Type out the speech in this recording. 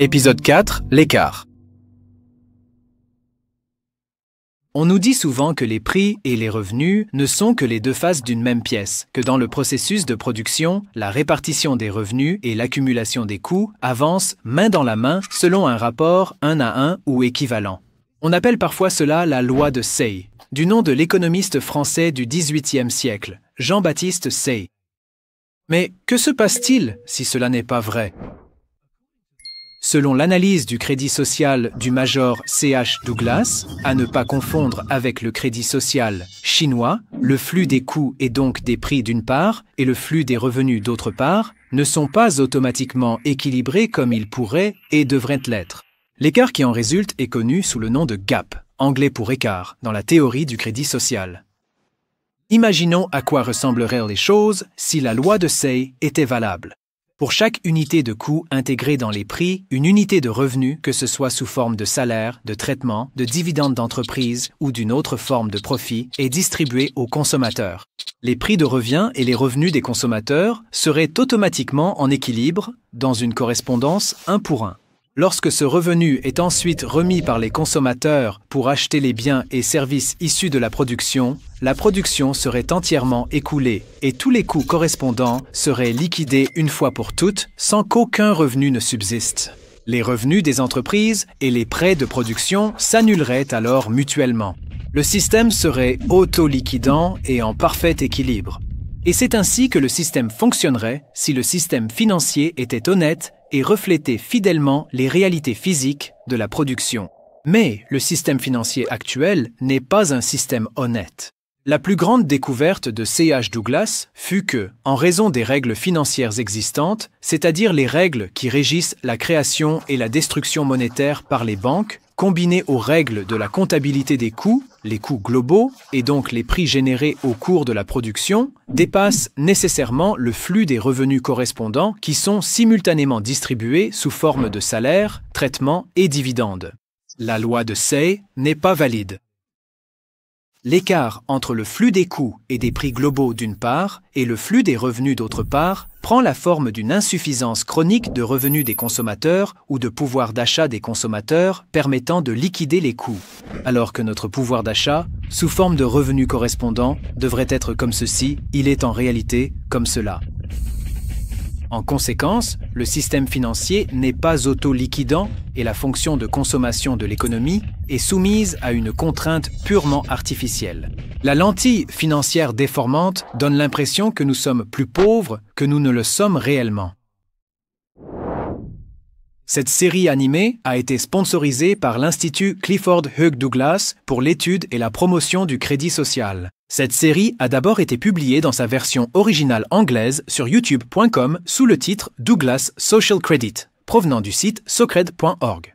Épisode 4, l'écart. On nous dit souvent que les prix et les revenus ne sont que les deux faces d'une même pièce, que dans le processus de production, la répartition des revenus et l'accumulation des coûts avancent main dans la main selon un rapport 1 à 1 ou équivalent. On appelle parfois cela la loi de Say, du nom de l'économiste français du XVIIIe siècle, Jean-Baptiste Say. Mais que se passe-t-il si cela n'est pas vrai ? Selon l'analyse du crédit social du major C.H. Douglas, à ne pas confondre avec le crédit social chinois, le flux des coûts et donc des prix d'une part et le flux des revenus d'autre part ne sont pas automatiquement équilibrés comme ils pourraient et devraient l'être. L'écart qui en résulte est connu sous le nom de gap, anglais pour écart, dans la théorie du crédit social. Imaginons à quoi ressembleraient les choses si la loi de Say était valable. Pour chaque unité de coût intégrée dans les prix, une unité de revenu, que ce soit sous forme de salaire, de traitement, de dividende d'entreprise ou d'une autre forme de profit, est distribuée aux consommateurs. Les prix de revient et les revenus des consommateurs seraient automatiquement en équilibre dans une correspondance 1 pour 1. Lorsque ce revenu est ensuite remis par les consommateurs pour acheter les biens et services issus de la production serait entièrement écoulée et tous les coûts correspondants seraient liquidés une fois pour toutes sans qu'aucun revenu ne subsiste. Les revenus des entreprises et les prêts de production s'annuleraient alors mutuellement. Le système serait auto-liquidant et en parfait équilibre. Et c'est ainsi que le système fonctionnerait si le système financier était honnête et reflétait fidèlement les réalités physiques de la production. Mais le système financier actuel n'est pas un système honnête. La plus grande découverte de C.H. Douglas fut que, en raison des règles financières existantes, c'est-à-dire les règles qui régissent la création et la destruction monétaire par les banques, combinées aux règles de la comptabilité des coûts, les coûts globaux, et donc les prix générés au cours de la production, dépassent nécessairement le flux des revenus correspondants qui sont simultanément distribués sous forme de salaire, traitement et dividendes. La loi de Say n'est pas valide. L'écart entre le flux des coûts et des prix globaux d'une part et le flux des revenus d'autre part prend la forme d'une insuffisance chronique de revenus des consommateurs ou de pouvoir d'achat des consommateurs permettant de liquider les coûts, alors que notre pouvoir d'achat, sous forme de revenus correspondants, devrait être comme ceci, il est en réalité comme cela. En conséquence, le système financier n'est pas auto-liquidant et la fonction de consommation de l'économie est soumise à une contrainte purement artificielle. La lentille financière déformante donne l'impression que nous sommes plus pauvres que nous ne le sommes réellement. Cette série animée a été sponsorisée par l'Institut Clifford Hugh Douglas pour l'étude et la promotion du crédit social. Cette série a d'abord été publiée dans sa version originale anglaise sur youtube.com sous le titre Douglas Social Credit, provenant du site socred.org.